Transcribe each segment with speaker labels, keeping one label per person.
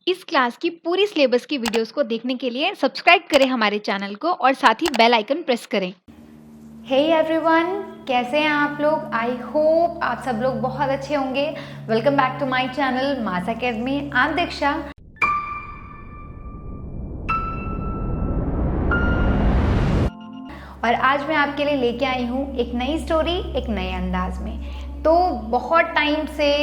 Speaker 1: इस क्लास की पूरी सिलेबस की वीडियोस को देखने के लिए सब्सक्राइब करें हमारे चैनल को और साथ ही बेल आइकन प्रेस करें।
Speaker 2: हे एवरीवन, कैसे हैं आप लोग? आई होप आप सब लोग बहुत अच्छे होंगे। Welcome back to my channel Mass Academy. I am Diksha. और आज मैं आपके लिए लेके आई हूँ एक नई स्टोरी, एक नए अंदाज में। तो बहुत टाइम से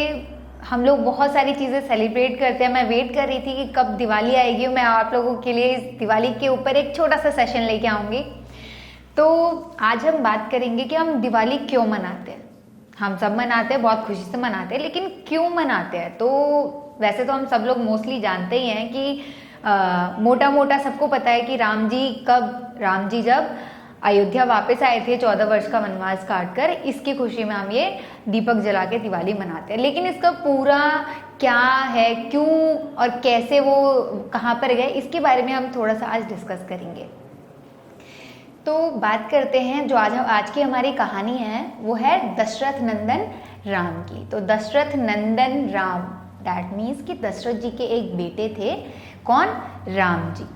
Speaker 2: हम लोग बहुत सारी चीज़ें सेलिब्रेट करते हैं। मैं वेट कर रही थी कि कब दिवाली आएगी। मैं आप लोगों के लिए इस दिवाली के ऊपर एक छोटा सा सेशन लेके आऊँगी। तो आज हम बात करेंगे कि हम दिवाली क्यों मनाते हैं। हम सब मनाते हैं, बहुत खुशी से मनाते हैं, लेकिन क्यों मनाते हैं? तो वैसे तो हम सब लोग मोस्टली जानते ही हैं कि मोटा मोटा सबको पता है कि राम जी जब अयोध्या वापस आए थे 14 वर्ष का वनवास काट कर, इसकी खुशी में हम ये दीपक जला के दिवाली मनाते हैं। लेकिन इसका पूरा क्या है, क्यों और कैसे वो कहाँ पर गए, इसके बारे में हम थोड़ा सा आज डिस्कस करेंगे। तो बात करते हैं, जो आज की हमारी कहानी है वो है दशरथ नंदन राम की। तो दशरथ नंदन राम, दैट मीन्स कि दशरथ जी के एक बेटे थे। कौन? राम जी।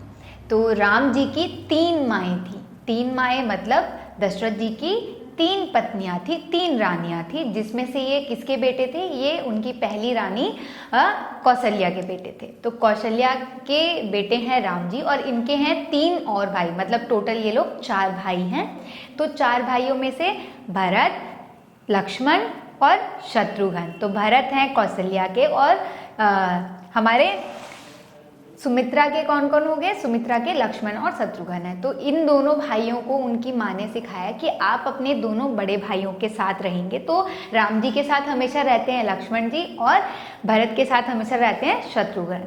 Speaker 2: तो राम जी की 3 माएँ थी। 3 माएँ मतलब दशरथ जी की 3 पत्नियां थी, 3 रानियां थी, जिसमें से ये किसके बेटे थे? ये उनकी पहली रानी कौशल्या के बेटे थे। तो कौशल्या के बेटे हैं राम जी और इनके हैं 3 और भाई, मतलब टोटल ये लोग 4 भाई हैं। तो 4 भाइयों में से भरत, लक्ष्मण और शत्रुघ्न। तो भरत हैं कौशल्या के और हमारे सुमित्रा के कौन कौन हो गए? सुमित्रा के लक्ष्मण और शत्रुघ्न है। तो इन दोनों भाइयों को उनकी माँ ने सिखाया कि आप अपने दोनों बड़े भाइयों के साथ रहेंगे। तो राम जी के साथ हमेशा रहते हैं लक्ष्मण जी और भरत के साथ हमेशा रहते हैं शत्रुघ्न।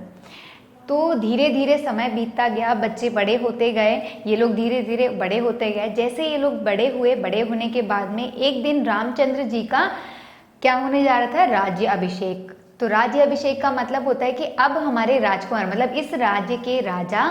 Speaker 2: तो धीरे धीरे समय बीतता गया, बच्चे बड़े होते गए, ये लोग धीरे धीरे बड़े होते गए। जैसे ये लोग बड़े हुए, बड़े होने के बाद में एक दिन रामचंद्र जी का क्या होने जा रहा था? राज्य अभिषेक। तो राज्य अभिषेक का मतलब होता है कि अब हमारे राजकुमार, मतलब इस राज्य के राजा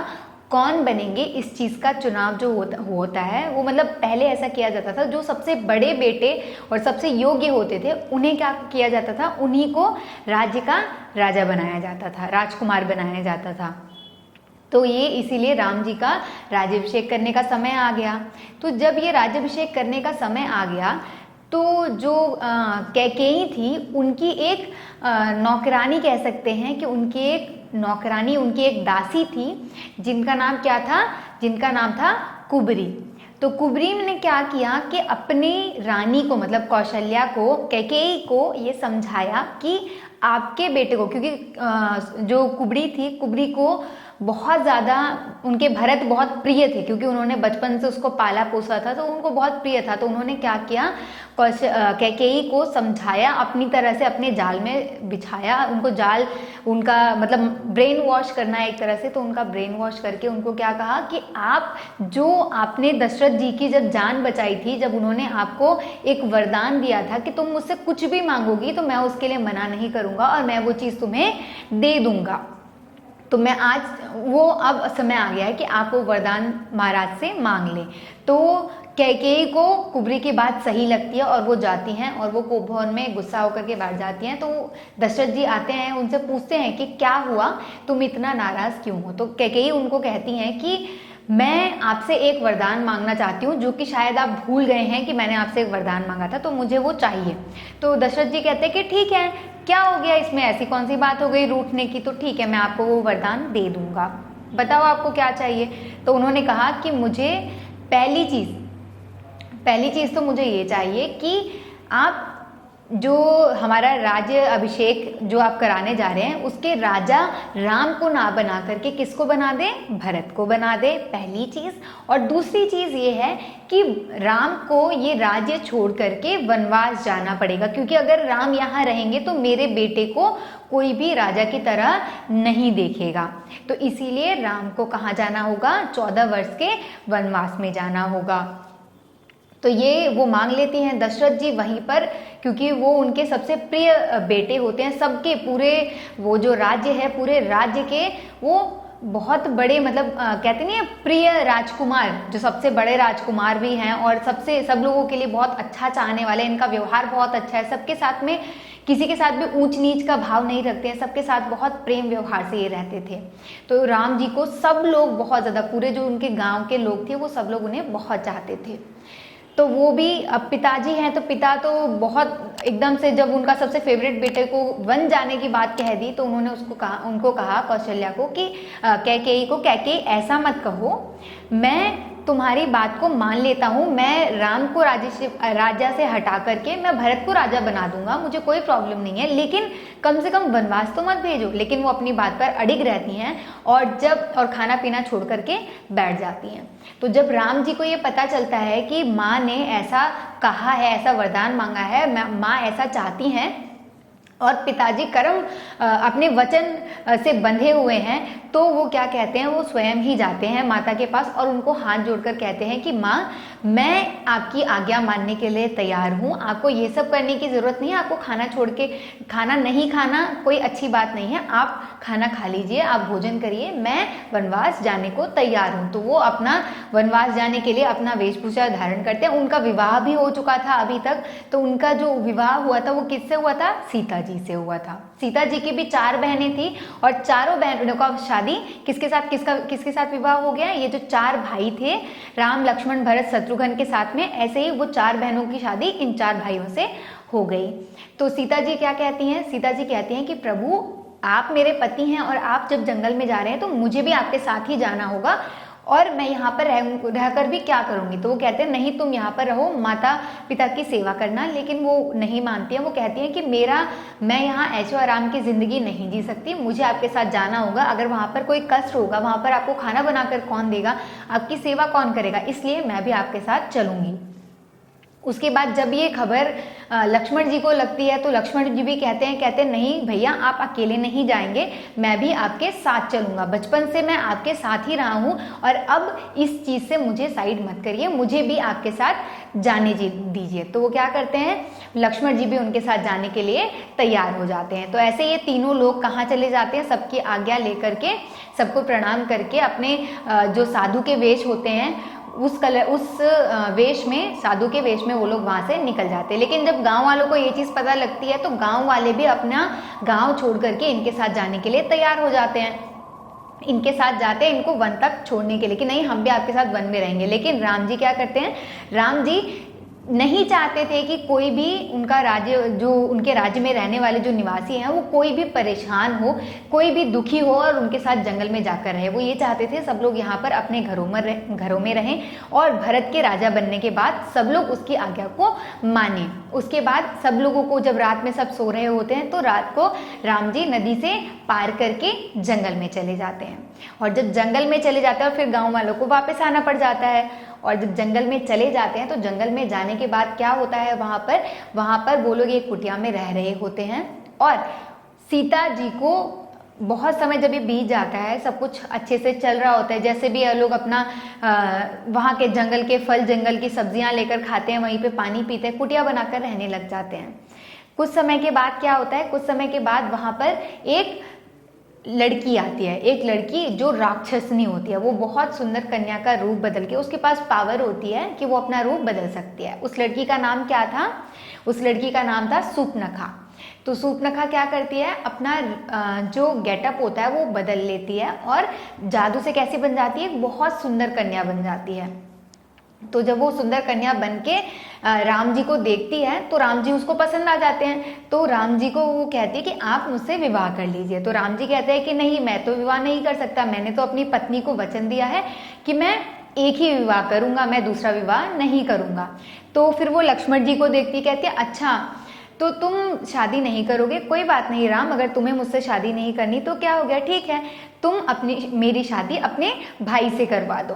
Speaker 2: कौन बनेंगे, इस चीज़ का चुनाव जो होता है वो, मतलब पहले ऐसा किया जाता था, जो सबसे बड़े बेटे और सबसे योग्य होते थे उन्हें क्या किया जाता था? उन्हीं को राज्य का राजा बनाया जाता था, राजकुमार बनाया जाता था। तो ये इसीलिए राम जी का राज्याभिषेक करने का समय आ गया। तो जब ये राज्याभिषेक करने का समय आ गया तो जो कैकेयी थी, उनकी एक नौकरानी कह सकते हैं कि उनकी एक नौकरानी, उनकी एक दासी थी, जिनका नाम क्या था? जिनका नाम था कुबरी। तो कुबरी ने क्या किया कि अपनी रानी को, मतलब कौशल्या को, कैकेयी को ये समझाया कि आपके बेटे को, क्योंकि जो कुबरी थी, कुबरी को बहुत ज़्यादा उनके भरत बहुत प्रिय थे, क्योंकि उन्होंने बचपन से उसको पाला पोसा था, तो उनको बहुत प्रिय था। तो उन्होंने क्या किया? कैकेयी को समझाया, अपनी तरह से अपने जाल में बिछाया, उनको जाल, उनका मतलब ब्रेन वॉश करना एक तरह से। तो उनका ब्रेन वॉश करके उनको क्या कहा कि आप, जो आपने दशरथ जी की जब जान बचाई थी, जब उन्होंने आपको एक वरदान दिया था कि तुम मुझसे कुछ भी मांगोगी तो मैं उसके लिए मना नहीं करूँगा और मैं वो चीज़ तुम्हें दे दूँगा। तो मैं आज, वो अब समय आ गया है कि आप वो वरदान महाराज से मांग लें। तो कैकेयी को कुबरी की बात सही लगती है और वो जाती हैं और वो कुंभकर्ण में गुस्सा होकर के बैठ जाती हैं। तो दशरथ जी आते हैं, उनसे पूछते हैं कि क्या हुआ, तुम इतना नाराज़ क्यों हो? तो कैकेयी उनको कहती हैं कि मैं आपसे एक वरदान मांगना चाहती हूँ, जो कि शायद आप भूल गए हैं कि मैंने आपसे एक वरदान मांगा था, तो मुझे वो चाहिए। तो दशरथ जी कहते हैं कि ठीक है, क्या हो गया इसमें, ऐसी कौन सी बात हो गई रूठने की? तो ठीक है, मैं आपको वो वरदान दे दूंगा, बताओ आपको क्या चाहिए। तो उन्होंने कहा कि मुझे पहली चीज़ तो मुझे ये चाहिए कि आप जो हमारा राज्य अभिषेक जो आप कराने जा रहे हैं, उसके राजा राम को ना बना करके किसको बना दे? भरत को बना दे, पहली चीज़। और दूसरी चीज़ ये है कि राम को ये राज्य छोड़ करके वनवास जाना पड़ेगा, क्योंकि अगर राम यहाँ रहेंगे तो मेरे बेटे को कोई भी राजा की तरह नहीं देखेगा। तो इसीलिए राम को कहाँ जाना होगा? 14 वर्ष के वनवास में जाना होगा। तो ये वो मांग लेती हैं दशरथ जी वहीं पर, क्योंकि वो उनके सबसे प्रिय बेटे होते हैं। सबके पूरे वो जो राज्य है, पूरे राज्य के वो बहुत बड़े, मतलब कहते नहीं है, प्रिय राजकुमार, जो सबसे बड़े राजकुमार भी हैं और सब लोगों के लिए बहुत अच्छा चाहने वाले, इनका व्यवहार बहुत अच्छा है, सबके साथ में किसी के साथ भी ऊंच नीच का भाव नहीं रखते हैं, सबके साथ बहुत प्रेम व्यवहार से ये रहते थे। तो राम जी को सब लोग बहुत ज़्यादा, पूरे जो उनके गांव के लोग थे वो सब लोग उन्हें बहुत चाहते थे। तो वो भी, अब पिताजी हैं तो पिता तो बहुत एकदम से जब उनका सबसे फेवरेट बेटे को वन जाने की बात कह दी तो उनको कहा कौशल्या को कि कैकेयी को, कैकेयी ऐसा मत कहो, मैं तुम्हारी बात को मान लेता हूँ, मैं राम को राजा से हटा करके मैं भरत को राजा बना दूंगा, मुझे कोई प्रॉब्लम नहीं है, लेकिन कम से कम वनवास तो मत भेजो। लेकिन वो अपनी बात पर अडिग रहती हैं और खाना पीना छोड़ करके बैठ जाती हैं। तो जब राम जी को ये पता चलता है कि माँ ने ऐसा कहा है, ऐसा वरदान मांगा है, माँ ऐसा चाहती हैं और पिताजी कर्म अपने वचन से बंधे हुए हैं, तो वो क्या कहते हैं, वो स्वयं ही जाते हैं माता के पास और उनको हाथ जोड़कर कहते हैं कि माँ, मैं आपकी आज्ञा मानने के लिए तैयार हूँ, आपको ये सब करने की ज़रूरत नहीं है, आपको खाना छोड़ के, खाना नहीं खाना कोई अच्छी बात नहीं है, आप खाना खा लीजिए, आप भोजन करिए, मैं वनवास जाने को तैयार हूँ। तो वो अपना वनवास जाने के लिए अपना वेशभूषा धारण करते हैं। उनका विवाह भी हो चुका था अभी तक, तो उनका जो विवाह हुआ था वो किससे हुआ था, सीता जी से हुआ था। सीता जी की भी 4 बहनें थी और चारों बहनों का शादी किसके साथ विवाह हो गया, ये जो 4 भाई थे, राम लक्ष्मण भरत शत्रुघ्न के साथ में, ऐसे ही वो 4 बहनों की शादी इन 4 भाइयों से हो गई। तो सीता जी क्या कहती हैं, सीता जी कहती हैं कि प्रभु आप मेरे पति हैं और आप जब जंगल में जा रहे हैं तो मुझे भी आपके साथ ही जाना होगा और मैं यहाँ पर रहकर भी क्या करूँगी। तो वो कहते हैं नहीं, तुम यहाँ पर रहो, माता पिता की सेवा करना। लेकिन वो नहीं मानती हैं, वो कहती हैं कि मैं यहाँ ऐशो आराम की ज़िंदगी नहीं जी सकती, मुझे आपके साथ जाना होगा। अगर वहाँ पर कोई कष्ट होगा, वहाँ पर आपको खाना बनाकर कौन देगा, आपकी सेवा कौन करेगा, इसलिए मैं भी आपके साथ चलूँगी। उसके बाद जब ये खबर लक्ष्मण जी को लगती है तो लक्ष्मण जी भी कहते हैं नहीं भैया, आप अकेले नहीं जाएंगे, मैं भी आपके साथ चलूँगा, बचपन से मैं आपके साथ ही रहा हूँ और अब इस चीज़ से मुझे साइड मत करिए, मुझे भी आपके साथ जाने दीजिए। तो वो क्या करते हैं, लक्ष्मण जी भी उनके साथ जाने के लिए तैयार हो जाते हैं। तो ऐसे ये तीनों लोग कहाँ चले जाते हैं, सबकी आज्ञा लेकर के, सबको प्रणाम करके, अपने जो साधु के वेश होते हैं उस वेश में, साधु के वेश में वो लोग वहाँ से निकल जाते हैं। लेकिन जब गांव वालों को ये चीज़ पता लगती है तो गांव वाले भी अपना गांव छोड़ करके इनके साथ जाने के लिए तैयार हो जाते हैं, इनके साथ जाते हैं इनको वन तक छोड़ने के लिए कि नहीं, हम भी आपके साथ वन में रहेंगे। लेकिन राम जी क्या करते हैं, राम जी नहीं चाहते थे कि कोई भी उनका राज्य, जो उनके राज्य में रहने वाले जो निवासी हैं, वो कोई भी परेशान हो, कोई भी दुखी हो और उनके साथ जंगल में जाकर रहे। वो ये चाहते थे सब लोग यहाँ पर अपने घरों में रहें और भरत के राजा बनने के बाद सब लोग उसकी आज्ञा को माने। उसके बाद सब लोगों को, जब रात में सब सो रहे होते हैं तो रात को राम जी नदी से पार करके जंगल में चले जाते हैं। और जब जंगल में चले जाते हैं और फिर गाँव वालों को वापस आना पड़ जाता है। और जब जंगल में चले जाते हैं तो जंगल में जाने के बाद क्या होता है, वहाँ पर वो लोग एक कुटिया में रह रहे होते हैं और सीता जी को बहुत समय जब ये बीत जाता है, सब कुछ अच्छे से चल रहा होता है, जैसे भी ये लोग अपना वहाँ के जंगल के फल, जंगल की सब्जियाँ लेकर खाते हैं, वहीं पे पानी पीते हैं, कुटिया बनाकर रहने लग जाते हैं। कुछ समय के बाद क्या होता है, कुछ समय के बाद वहाँ पर एक लड़की आती है, एक लड़की जो राक्षसनी होती है। वो बहुत सुंदर कन्या का रूप बदल के, उसके पास पावर होती है कि वो अपना रूप बदल सकती है। उस लड़की का नाम क्या था, उस लड़की का नाम था सूर्पनखा। तो सूर्पनखा क्या करती है, अपना जो गेटअप होता है वो बदल लेती है और जादू से कैसी बन जाती है, बहुत सुंदर कन्या बन जाती है। तो जब वो सुंदर कन्या बनके राम जी को देखती है तो राम जी उसको पसंद आ जाते हैं। तो राम जी को वो कहती है कि आप मुझसे विवाह कर लीजिए। तो राम जी कहते हैं कि नहीं, मैं तो विवाह नहीं कर सकता, मैंने तो अपनी पत्नी को वचन दिया है कि मैं एक ही विवाह करूंगा, मैं दूसरा विवाह नहीं करूंगा। तो फिर वो लक्ष्मण जी को देखती, कहती है अच्छा तो तुम शादी नहीं करोगे, कोई बात नहीं राम, अगर तुम्हें मुझसे शादी नहीं करनी तो क्या हो गया, ठीक है, तुम मेरी शादी अपने भाई से करवा दो।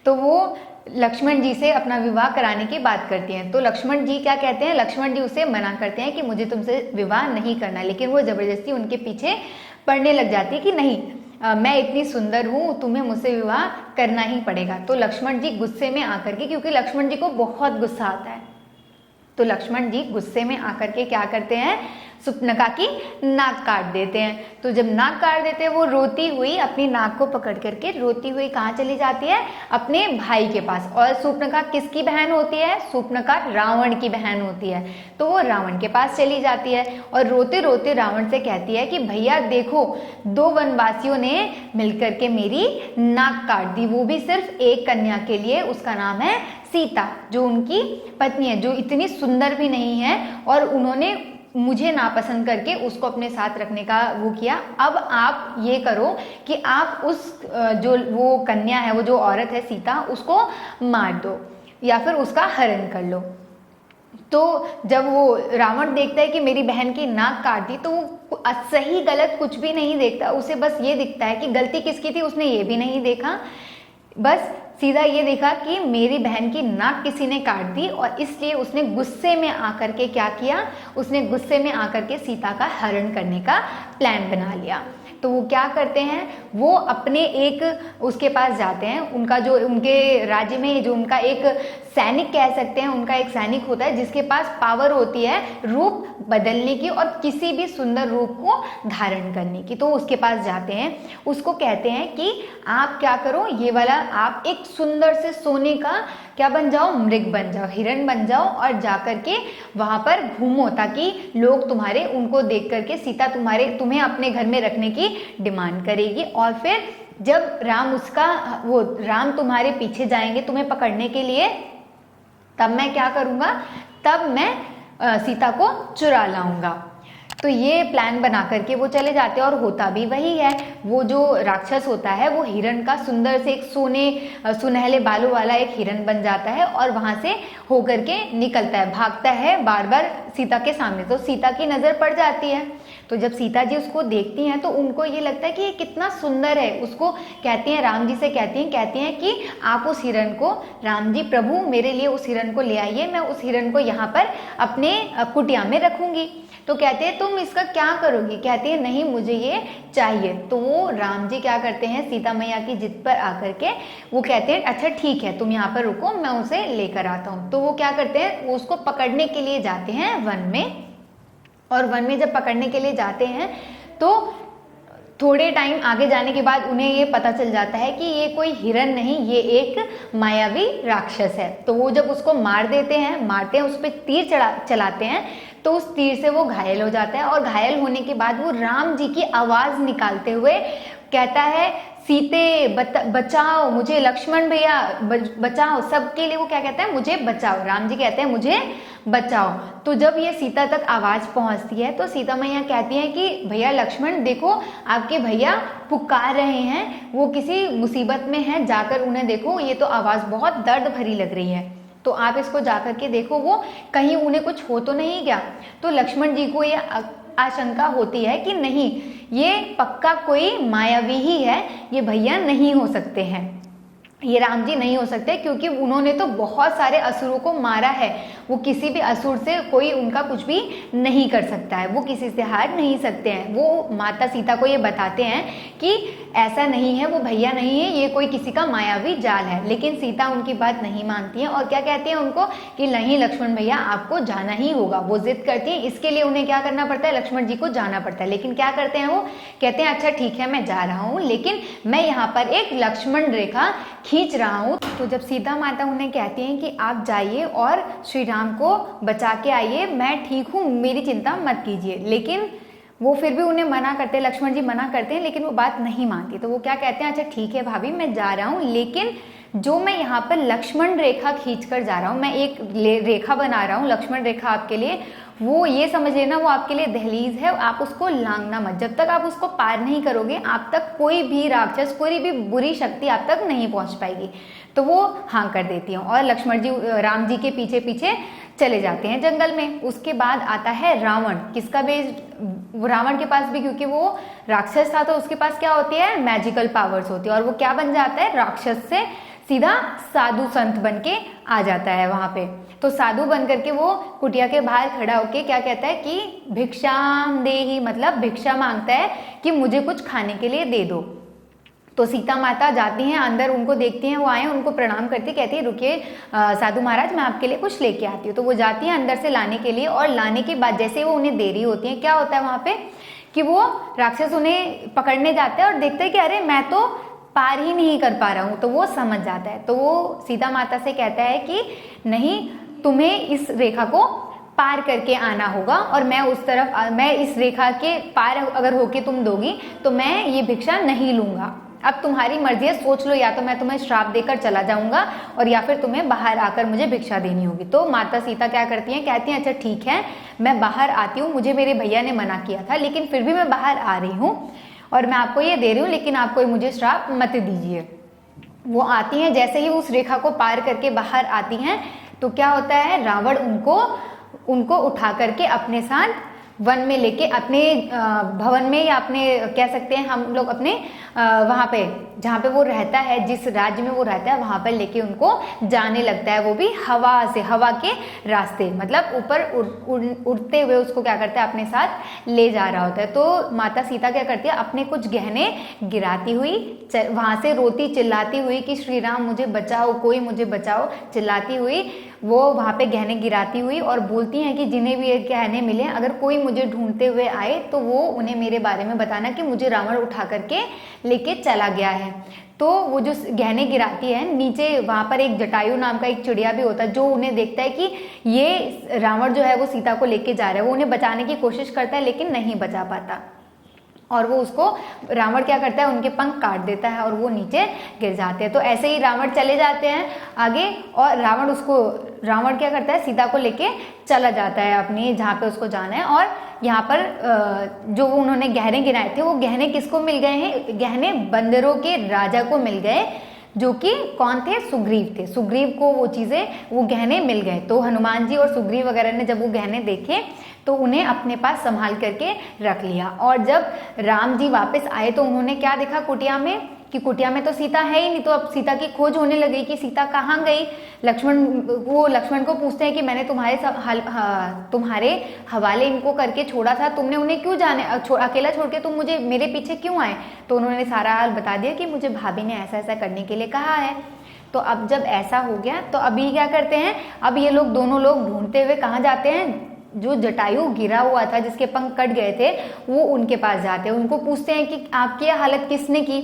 Speaker 2: तो वो लक्ष्मण जी से अपना विवाह कराने की बात करती हैं। तो लक्ष्मण जी क्या कहते हैं, लक्ष्मण जी उसे मना करते हैं कि मुझे तुमसे विवाह नहीं करना। लेकिन वो जबरदस्ती उनके पीछे पड़ने लग जाती है कि नहीं, मैं इतनी सुंदर हूँ, तुम्हें मुझसे विवाह करना ही पड़ेगा। तो लक्ष्मण जी गुस्से में आकर के, क्योंकि लक्ष्मण जी को बहुत गुस्सा आता है, तो लक्ष्मण जी गुस्से में आकर के क्या करते हैं, सुपनका की नाक काट देते हैं। तो जब नाक काट देते हैं वो रोती हुई अपनी नाक को पकड़ करके रोती हुई कहाँ चली जाती है, अपने भाई के पास। और सुपनका किसकी बहन होती है, सुपनका रावण की बहन होती है। तो वो रावण के पास चली जाती है और रोते रोते रावण से कहती है कि भैया देखो, 2 वनवासियों ने मिलकर के मेरी नाक काट दी, वो भी सिर्फ एक कन्या के लिए, उसका नाम है सीता, जो उनकी पत्नी है, जो इतनी सुंदर भी नहीं है, और उन्होंने मुझे नापसंद करके उसको अपने साथ रखने का वो किया। अब आप ये करो कि आप उस जो वो कन्या है, वो जो औरत है सीता, उसको मार दो या फिर उसका हरण कर लो। तो जब वो रावण देखता है कि मेरी बहन की नाक काट दी, तो वो सही गलत कुछ भी नहीं देखता, उसे बस ये दिखता है कि गलती किसकी थी, उसने ये भी नहीं देखा, बस सीधा ये देखा कि मेरी बहन की नाक किसी ने काट दी। और इसलिए उसने गुस्से में आकर के क्या किया, उसने गुस्से में आकर के सीता का हरण करने का प्लान बना लिया। तो वो क्या करते हैं, वो अपने एक उसके पास जाते हैं, उनका जो उनके राज्य में जो उनका एक सैनिक कह सकते हैं, उनका एक सैनिक होता है जिसके पास पावर होती है रूप बदलने की और किसी भी सुंदर रूप को धारण करने की। तो उसके पास जाते हैं, उसको कहते हैं कि आप क्या करो, ये वाला आप एक सुंदर से सोने का क्या बन जाओ, मृग बन जाओ, हिरण बन जाओ, और जाकर के वहां पर घूमो, ताकि लोग तुम्हारे उनको देख करके सीता तुम्हें अपने घर में रखने की डिमांड करेगी। और फिर जब राम तुम्हारे पीछे जाएंगे तुम्हें पकड़ने के लिए, तब मैं क्या करूँगा, तब मैं सीता को चुरा लाऊंगा। तो ये प्लान बना करके वो चले जाते हैं और होता भी वही है। वो जो राक्षस होता है वो हिरण का सुंदर से एक सुनहले बालों वाला एक हिरण बन जाता है और वहां से होकर के निकलता है, भागता है बार बार सीता के सामने। तो सीता की नज़र पड़ जाती है। तो जब सीता जी उसको देखती हैं तो उनको ये लगता है कि ये कितना सुंदर है। उसको कहती हैं, राम जी से कहती हैं कि आप उस हिरण को, राम जी प्रभु मेरे लिए उस हिरण को ले आइए, मैं उस हिरण को यहाँ पर अपने कुटिया में रखूंगी। तो कहते हैं तुम इसका क्या करोगी, कहती है नहीं मुझे ये चाहिए। तो वो राम जी क्या करते हैं, सीता मैया की जिद पर आकर के वो कहते हैं अच्छा ठीक है तुम यहाँ पर रुको, मैं उसे लेकर आता हूँ। तो वो क्या करते हैं, वो उसको पकड़ने के लिए जाते हैं वन में। और वन में जब पकड़ने के लिए जाते हैं तो थोड़े टाइम आगे जाने के बाद उन्हें ये पता चल जाता है कि ये कोई हिरण नहीं, ये एक मायावी राक्षस है। तो वो जब उसको मारते हैं, उस पर तीर चलाते हैं, तो उस तीर से वो घायल हो जाता है। और घायल होने के बाद वो राम जी की आवाज़ निकालते हुए कहता है सीते बचाओ मुझे, लक्ष्मण भैया बचाओ, सबके लिए वो क्या कहता है, मुझे बचाओ। राम जी कहते हैं मुझे बचाओ। तो जब ये सीता तक आवाज़ पहुंचती है तो सीता मैया कहती हैं कि भैया लक्ष्मण देखो आपके भैया पुकार रहे हैं, वो किसी मुसीबत में हैं, जाकर उन्हें देखो, ये तो आवाज़ बहुत दर्द भरी लग रही है, तो आप इसको जाकर के देखो वो कहीं उन्हें कुछ हो तो नहीं गया। तो लक्ष्मण जी को ये आशंका होती है कि नहीं ये पक्का कोई मायावी ही है, ये भैया नहीं हो सकते हैं, ये राम जी नहीं हो सकते, क्योंकि उन्होंने तो बहुत सारे असुरों को मारा है, वो किसी भी असुर से कोई उनका कुछ भी नहीं कर सकता है, वो किसी से हार नहीं सकते हैं। वो माता सीता को ये बताते हैं कि ऐसा नहीं है, वो भैया नहीं है, ये कोई किसी का मायावी जाल है। लेकिन सीता उनकी बात नहीं मानती है और क्या कहती हैं उनको कि नहीं लक्ष्मण भैया आपको जाना ही होगा। वो जिद करती हैं, इसके लिए उन्हें क्या करना पड़ता है, लक्ष्मण जी को जाना पड़ता है। लेकिन क्या करते हैं, वो कहते हैं अच्छा ठीक है मैं जा रहा हूँ, लेकिन मैं यहाँ पर एक लक्ष्मण रेखा खींच रहा हूँ। तो जब सीता माता उन्हें कहती हैं कि आप जाइए और श्री राम को बचा के आइए, मैं ठीक हूँ, मेरी चिंता मत कीजिए, लेकिन वो फिर भी उन्हें मना करते हैं, लक्ष्मण जी मना करते हैं, लेकिन वो बात नहीं मानती। तो वो क्या कहते हैं, अच्छा ठीक है भाभी मैं जा रहा हूँ, लेकिन जो मैं यहाँ पर लक्ष्मण रेखा खींच कर जा रहा हूँ, मैं एक रेखा बना रहा हूँ लक्ष्मण रेखा आपके लिए, वो ये समझ लेना वो आपके लिए दहलीज है, आप उसको लांघना मत। जब तक आप उसको पार नहीं करोगे आप तक कोई भी राक्षस, कोई भी बुरी शक्ति आप तक नहीं पहुँच पाएगी। तो वो हाँ कर देती हैं और लक्ष्मण जी राम जी के पीछे पीछे चले जाते हैं जंगल में। उसके बाद आता है रावण, किसका बेस, रावण के पास भी क्योंकि वो राक्षस था तो उसके पास क्या होती है, मैजिकल पावर्स होती है, और वो क्या बन जाता है, राक्षस से सीधा साधु संत बन के आ जाता है वहाँ पे। तो साधु बन करके वो कुटिया के बाहर खड़ा होके क्या कहता है कि भिक्षाम देहि, मतलब भिक्षा मांगता है कि मुझे कुछ खाने के लिए दे दो। तो सीता माता जाती हैं अंदर, उनको देखती हैं, वो आए, उनको प्रणाम करती, कहती है रुकिए साधु महाराज, मैं आपके लिए कुछ लेके आती हूँ। तो वो जाती हैं अंदर से लाने के लिए, और लाने के बाद जैसे वो उन्हें दे रही होती हैं, क्या होता है वहाँ पे कि वो राक्षस उन्हें पकड़ने जाते हैं और देखते हैं कि अरे मैं तो पार ही नहीं कर पा रहा हूँ। तो वो समझ जाता है, तो वो सीता माता से कहता है कि नहीं, तुम्हें इस रेखा को पार करके आना होगा, और मैं उस तरफ, मैं इस रेखा के पार अगर होके तुम दोगी तो मैं ये भिक्षा नहीं लूँगा। अब तुम्हारी मर्जी है, सोच लो, या तो मैं तुम्हें श्राप देकर चला जाऊंगा और या फिर तुम्हें बाहर आकर मुझे भिक्षा देनी होगी। तो माता सीता क्या करती हैं, कहती हैं अच्छा ठीक है, मैं बाहर आती हूँ, मुझे मेरे भैया ने मना किया था लेकिन फिर भी मैं बाहर आ रही हूँ और मैं आपको ये दे रही हूँ, लेकिन आपको मुझे श्राप मत दीजिए। वो आती हैं, जैसे ही उस रेखा को पार करके बाहर आती हैं तो क्या होता है, रावण उनको उठा करके अपने साथ वन में लेके, अपने भवन में, या अपने कह सकते हैं हम लोग अपने वहाँ पे जहाँ पे वो रहता है, जिस राज्य में वो रहता है, वहाँ पर लेके उनको जाने लगता है। वो भी हवा से, हवा के रास्ते, मतलब ऊपर उड़ते हुए उसको क्या करता है, अपने साथ ले जा रहा होता है। तो माता सीता क्या करती है, अपने कुछ गहने गिराती हुई, वहाँ से रोती चिल्लाती हुई कि श्री राम मुझे बचाओ, कोई मुझे बचाओ, चिल्लाती हुई वो वहाँ पे गहने गिराती हुई और बोलती हैं कि जिन्हें भी ये गहने मिले, अगर कोई मुझे ढूंढते हुए आए तो वो उन्हें मेरे बारे में बताना कि मुझे रावण उठा करके लेके चला गया है। तो वो जो गहने गिराती है, नीचे वहाँ पर एक जटायु नाम का एक चिड़िया भी होता है जो उन्हें देखता है कि ये रावण जो है वो सीता को लेके जा रहा है। वो उन्हें बचाने की कोशिश करता है लेकिन नहीं बचा पाता, और वो उसको, रावण क्या करता है, उनके पंख काट देता है और वो नीचे गिर जाते हैं। तो ऐसे ही रावण चले जाते हैं आगे, और रावण क्या करता है, सीता को लेके चला जाता है अपनी जहाँ पे उसको जाना है। और यहाँ पर जो उन्होंने गहने गिराए थे, वो गहने किसको मिल गए हैं, गहने बंदरों के राजा को मिल गए, जो कि कौन थे, सुग्रीव थे। सुग्रीव को वो चीज़ें, वो गहने मिल गए। तो हनुमान जी और सुग्रीव वगैरह ने जब वो गहने देखे तो उन्हें अपने पास संभाल करके रख लिया। और जब राम जी वापस आए तो उन्होंने क्या देखा कुटिया में, कि कुटिया में तो सीता है ही नहीं। तो अब सीता की खोज होने लगी कि सीता कहाँ गई। लक्ष्मण को पूछते हैं कि मैंने तुम्हारे हवाले इनको करके छोड़ा था, तुमने उन्हें क्यों अकेला छोड़ के तुम मुझे मेरे पीछे क्यों आए। तो उन्होंने सारा हाल बता दिया कि मुझे भाभी ने ऐसा ऐसा करने के लिए कहा है। तो अब जब ऐसा हो गया तो अभी क्या करते हैं, अब ये लोग दोनों लोग ढूंढते हुए कहाँ जाते हैं, जो जटायु गिरा हुआ था, जिसके पंख कट गए थे, वो उनके पास जाते हैं। उनको पूछते हैं कि आपकी यह हालत किसने की।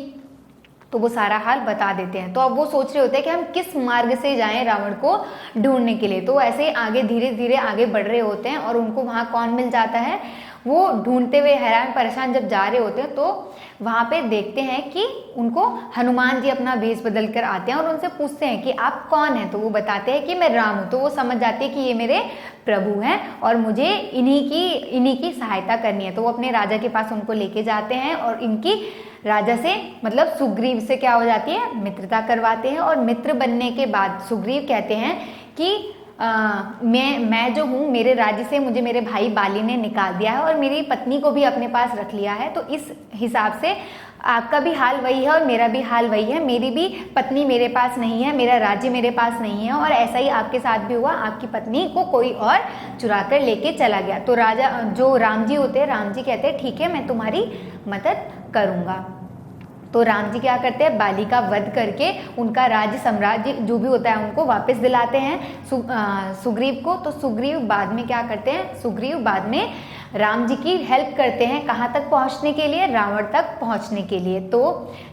Speaker 2: तो वो सारा हाल बता देते हैं। तो अब वो सोच रहे होते हैं कि हम किस मार्ग से जाएं रावण को ढूंढने के लिए। तो ऐसे ही आगे धीरे धीरे आगे बढ़ रहे होते हैं और उनको वहाँ कौन मिल जाता है, वो ढूंढते हुए हैरान परेशान जब जा रहे होते हैं तो वहाँ पे देखते हैं कि उनको हनुमान जी अपना भेष बदल कर आते हैं और उनसे पूछते हैं कि आप कौन हैं। तो वो बताते हैं कि मैं राम हूँ। तो वो समझ जाते हैं कि ये मेरे प्रभु हैं और मुझे इन्हीं की सहायता करनी है। तो वो अपने राजा के पास उनको लेके जाते हैं और इनकी राजा से, मतलब सुग्रीव से क्या हो जाती है, मित्रता करवाते हैं। और मित्र बनने के बाद सुग्रीव कहते हैं कि मैं जो हूँ, मेरे राज्य से मुझे मेरे भाई बाली ने निकाल दिया है और मेरी पत्नी को भी अपने पास रख लिया है। तो इस हिसाब से आपका भी हाल वही है और मेरा भी हाल वही है। मेरी भी पत्नी मेरे पास नहीं है, मेरा राज्य मेरे पास नहीं है, और ऐसा ही आपके साथ भी हुआ, आपकी पत्नी को कोई और चुरा कर लेके चला गया। तो राजा, जो राम जी होते हैं, राम जी कहते हैं ठीक है, मैं तुम्हारी मदद करूँगा। तो राम जी क्या करते हैं, बाली का वध करके उनका राज्य, साम्राज्य जो भी होता है उनको वापस दिलाते हैं सुग्रीव को। तो सुग्रीव बाद में क्या करते हैं, सुग्रीव बाद में राम जी की हेल्प करते हैं, कहाँ तक पहुँचने के लिए, रावण तक पहुँचने के लिए। तो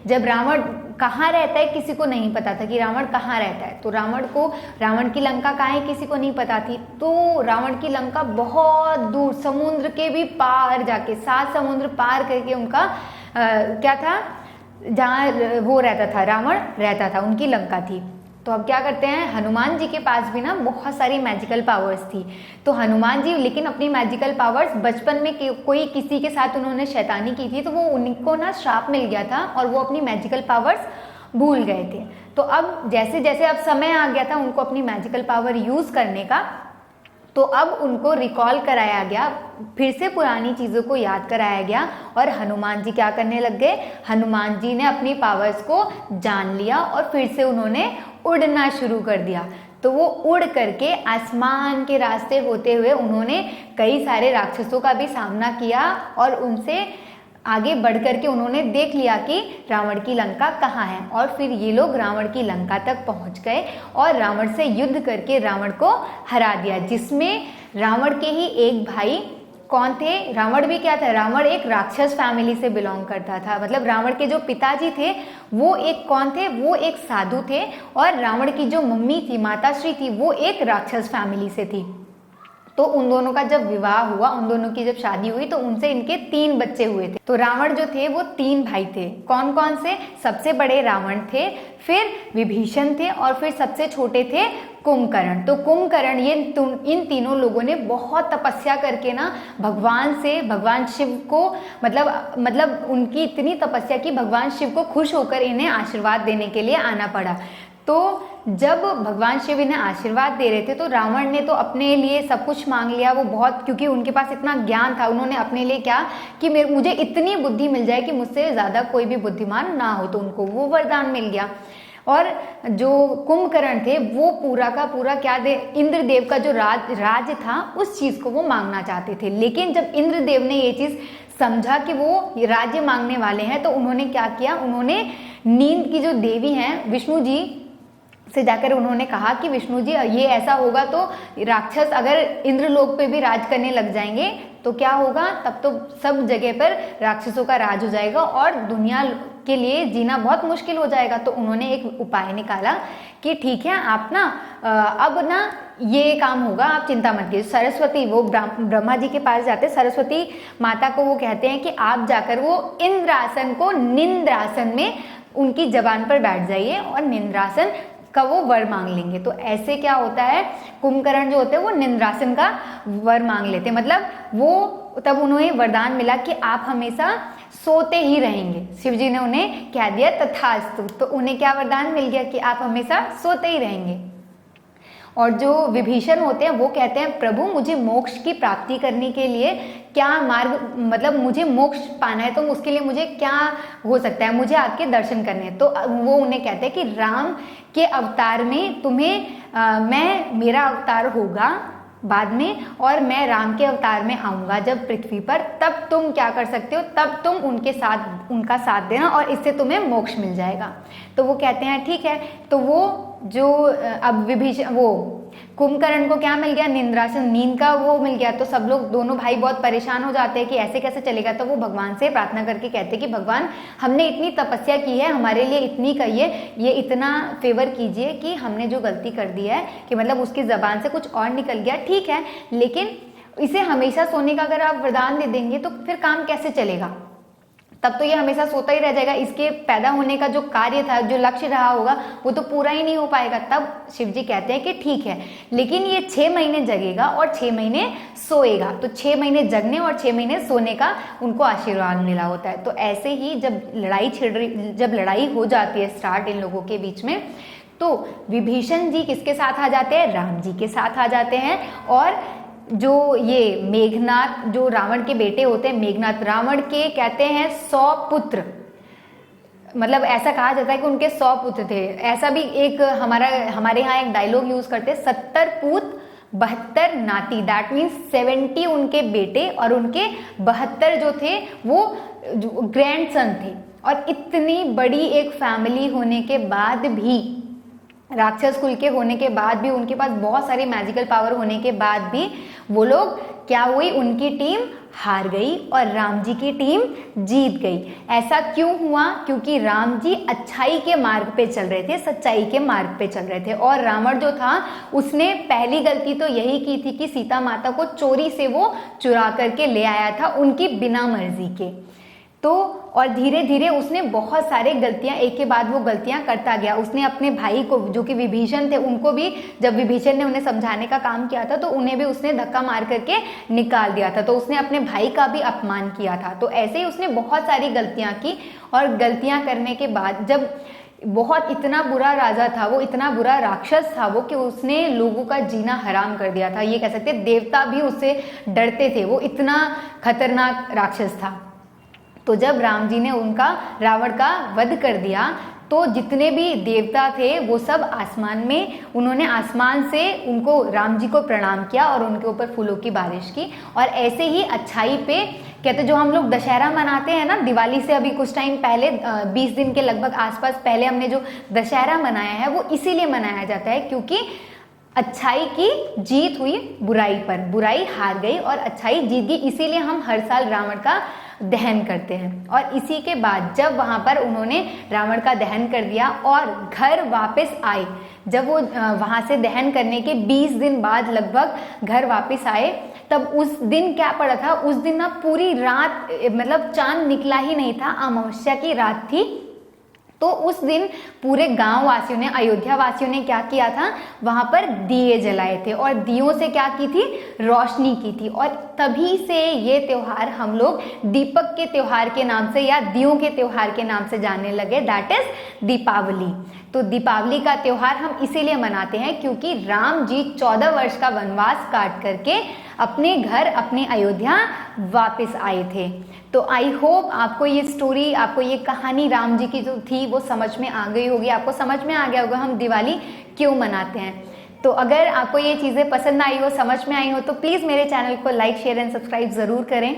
Speaker 2: जब रावण कहाँ रहता है, किसी को नहीं पता था कि रावण कहाँ रहता है। तो रावण की लंका कहाँ है, किसी को नहीं पता थी। तो रावण की लंका बहुत दूर, समुद्र के भी पार जाके, 7 समुद्र पार करके उनका क्या था, जहाँ वो रहता था, रावण रहता था, उनकी लंका थी। तो अब क्या करते हैं, हनुमान जी के पास भी ना बहुत सारी मैजिकल पावर्स थी। तो हनुमान जी लेकिन अपनी मैजिकल पावर्स, बचपन में कोई किसी के साथ उन्होंने शैतानी की थी तो वो उनको ना श्राप मिल गया था और वो अपनी मैजिकल पावर्स भूल गए थे। तो अब जैसे जैसे अब समय आ गया था उनको अपनी मैजिकल पावर यूज़ करने का, तो अब उनको रिकॉल कराया गया, फिर से पुरानी चीज़ों को याद कराया गया और हनुमान जी क्या करने लग गए, हनुमान जी ने अपनी पावर्स को जान लिया और फिर से उन्होंने उड़ना शुरू कर दिया। तो वो उड़ करके आसमान के रास्ते होते हुए उन्होंने कई सारे राक्षसों का भी सामना किया और उनसे आगे बढ़ करके उन्होंने देख लिया कि रावण की लंका कहाँ है, और फिर ये लोग रावण की लंका तक पहुंच गए और रावण से युद्ध करके रावण को हरा दिया, जिसमें रावण के ही एक भाई कौन थे, रावण भी क्या था, रावण एक राक्षस फैमिली से बिलोंग करता था। मतलब रावण के जो पिताजी थे वो एक कौन थे, वो एक साधु थे, और रावण की जो मम्मी थी, माताश्री थी, वो एक राक्षस फैमिली से थी। तो उन दोनों का जब विवाह हुआ, उन दोनों की जब शादी हुई, तो उनसे इनके 3 बच्चे हुए थे। तो रावण जो थे वो 3 भाई थे। कौन कौन से, सबसे बड़े रावण थे, फिर विभीषण थे, और फिर सबसे छोटे थे कुंभकर्ण। तो कुंभकर्ण इन तीनों लोगों ने बहुत तपस्या करके ना भगवान शिव को मतलब उनकी इतनी तपस्या की भगवान शिव को खुश होकर इन्हें आशीर्वाद देने के लिए आना पड़ा। तो जब भगवान शिव इन्हें आशीर्वाद दे रहे थे तो रावण ने तो अपने लिए सब कुछ मांग लिया। वो बहुत, क्योंकि उनके पास इतना ज्ञान था, उन्होंने अपने लिए क्या कि मुझे इतनी बुद्धि मिल जाए कि मुझसे ज़्यादा कोई भी बुद्धिमान ना हो, तो उनको वो वरदान मिल गया। और जो कुंभकर्ण थे वो पूरा का पूरा क्या दे, इंद्रदेव का जो राज था उस चीज़ को वो मांगना चाहते थे। लेकिन जब इंद्रदेव ने ये चीज़ समझा कि वो राज्य मांगने वाले हैं, तो उन्होंने क्या किया, उन्होंने नींद की जो देवी हैं विष्णु जी से जाकर उन्होंने कहा कि विष्णु जी ये ऐसा होगा तो राक्षस अगर इंद्रलोक पे भी राज करने लग जाएंगे तो क्या होगा, तब तो सब जगह पर राक्षसों का राज हो जाएगा और दुनिया के लिए जीना बहुत मुश्किल हो जाएगा। तो उन्होंने एक उपाय निकाला कि ठीक है, आप ना अब ना ये काम होगा, आप चिंता मत कीजिए। सरस्वती, वो ब्रह्मा जी के पास जाते, सरस्वती माता को वो कहते हैं कि आप जाकर वो इंद्रासन को निंद्रासन में उनकी जबान पर बैठ जाइए और निंद्रासन का वो वर मांग लेंगे। तो ऐसे क्या होता है, कुंभकर्ण जो होते हैं वो निंद्रासन का वर मांग लेते, मतलब वो तब उन्हें वरदान मिला कि आप हमेशा सोते ही रहेंगे। शिव जी ने उन्हें कह दिया तथास्तु, तो उन्हें क्या वरदान मिल गया कि आप हमेशा सोते ही रहेंगे। और जो विभीषण होते हैं वो कहते हैं प्रभु मुझे मोक्ष की प्राप्ति करने के लिए क्या मार्ग, मतलब मुझे मोक्ष पाना है तो उसके लिए मुझे क्या हो सकता है, मुझे आपके दर्शन करने हैं। तो वो उन्हें कहते हैं कि राम के अवतार में तुम्हें मेरा अवतार होगा बाद में, और मैं राम के अवतार में आऊँगा जब पृथ्वी पर, तब तुम क्या कर सकते हो, तब तुम उनका साथ देना और इससे तुम्हें मोक्ष मिल जाएगा। तो वो कहते हैं ठीक है। तो वो जो अब विभीषण, वो कुंभकर्ण को क्या मिल गया, निंद्रासन, नींद का वो मिल गया। तो सब लोग, दोनों भाई बहुत परेशान हो जाते हैं कि ऐसे कैसे चलेगा। तो वो भगवान से प्रार्थना करके कहते हैं कि भगवान हमने इतनी तपस्या की है, हमारे लिए इतनी कहिए, ये इतना फेवर कीजिए कि हमने जो गलती कर दी है कि मतलब उसकी ज़बान से कुछ और निकल गया, ठीक है, लेकिन इसे हमेशा सोने का अगर आप वरदान दे देंगे तो फिर काम कैसे चलेगा, तब तो ये हमेशा सोता ही रह जाएगा। इसके पैदा होने का जो कार्य था, जो लक्ष्य रहा होगा, वो तो पूरा ही नहीं हो पाएगा। तब शिव जी कहते हैं कि ठीक है, लेकिन ये 6 महीने जगेगा और 6 महीने सोएगा। तो 6 महीने जगने और 6 महीने सोने का उनको आशीर्वाद मिला होता है। तो ऐसे ही जब लड़ाई हो जाती है स्टार्ट इन लोगों के बीच में, तो विभीषण जी किसके साथ आ जाते हैं, राम जी के साथ आ जाते हैं। और जो ये मेघनाथ, जो रावण के बेटे होते हैं मेघनाथ, रावण के कहते हैं 100 पुत्र, मतलब ऐसा कहा जाता है कि उनके 100 पुत्र थे। ऐसा भी एक हमारे यहाँ एक डायलॉग यूज करते हैं, 70 पूत 72 नाती, दैट मीन्स 70 उनके बेटे और उनके 72 जो थे वो ग्रैंडसन थे। और इतनी बड़ी एक फैमिली होने के बाद भी, राक्षस कुल के होने के बाद भी, उनके पास बहुत सारी मैजिकल पावर होने के बाद भी वो लोग क्या हुई, उनकी टीम हार गई और राम जी की टीम जीत गई। ऐसा क्यों हुआ, क्योंकि राम जी अच्छाई के मार्ग पे चल रहे थे, सच्चाई के मार्ग पे चल रहे थे। और रावण जो था उसने पहली गलती तो यही की थी कि सीता माता को चोरी से वो चुरा करके ले आया था उनकी बिना मर्जी के। तो और धीरे धीरे उसने बहुत सारे गलतियां, एक के बाद वो गलतियां करता गया। उसने अपने भाई को, जो कि विभीषण थे, उनको भी जब विभीषण ने उन्हें समझाने का काम किया था तो उन्हें भी उसने धक्का मार करके निकाल दिया था। तो उसने अपने भाई का भी अपमान किया था। तो ऐसे ही उसने बहुत सारी गलतियां की। और गलतियां करने के बाद जब बहुत इतना बुरा राजा था वो, इतना बुरा राक्षस था वो, कि उसने लोगों का जीना हराम कर दिया था। ये कह सकते देवता भी उससे डरते थे, वो इतना खतरनाक राक्षस था। तो जब राम जी ने उनका रावण का वध कर दिया तो जितने भी देवता थे वो सब आसमान में, उन्होंने आसमान से उनको, राम जी को प्रणाम किया और उनके ऊपर फूलों की बारिश की। और ऐसे ही अच्छाई पे कहते, जो हम लोग दशहरा मनाते हैं ना, दिवाली से अभी कुछ टाइम पहले 20 दिन के लगभग आसपास पहले हमने जो दशहरा मनाया है वो इसीलिए मनाया जाता है क्योंकि अच्छाई की जीत हुई बुराई पर, बुराई हार गई और अच्छाई जीत गई। इसीलिए हम हर साल रावण का दहन करते हैं। और इसी के बाद जब वहाँ पर उन्होंने रावण का दहन कर दिया और घर वापस आए, जब वो वहाँ से दहन करने के 20 दिन बाद लगभग घर वापस आए, तब उस दिन क्या पड़ा था, उस दिन ना पूरी रात, मतलब चांद निकला ही नहीं था, अमावस्या की रात थी। तो उस दिन पूरे गांव वासियों ने, अयोध्या वासियों ने क्या किया था, वहां पर दिए जलाए थे और दियों से क्या की थी, रोशनी की थी। और तभी से ये त्योहार हम लोग दीपक के त्योहार के नाम से या दियों के त्योहार के नाम से जानने लगे, दैट इज दीपावली। तो दीपावली का त्योहार हम इसीलिए मनाते हैं क्योंकि राम जी 14 वर्ष का वनवास काट करके अपने घर, अपने अयोध्या वापस आए थे। तो आई होप आपको ये स्टोरी, आपको ये कहानी राम जी की जो थी वो समझ में आ गई होगी, आपको समझ में आ गया होगा हम दिवाली क्यों मनाते हैं। तो अगर आपको ये चीज़ें पसंद आई हो, समझ में आई हो, तो प्लीज़ मेरे चैनल को लाइक, शेयर एंड सब्सक्राइब ज़रूर करें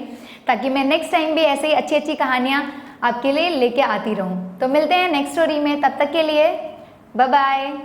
Speaker 2: ताकि मैं नेक्स्ट टाइम भी ऐसे ही अच्छी अच्छी कहानियाँ आपके लिए लेके आती रहूँ। तो मिलते हैं नेक्स्ट स्टोरी में, तब तक के लिए बाय बाय।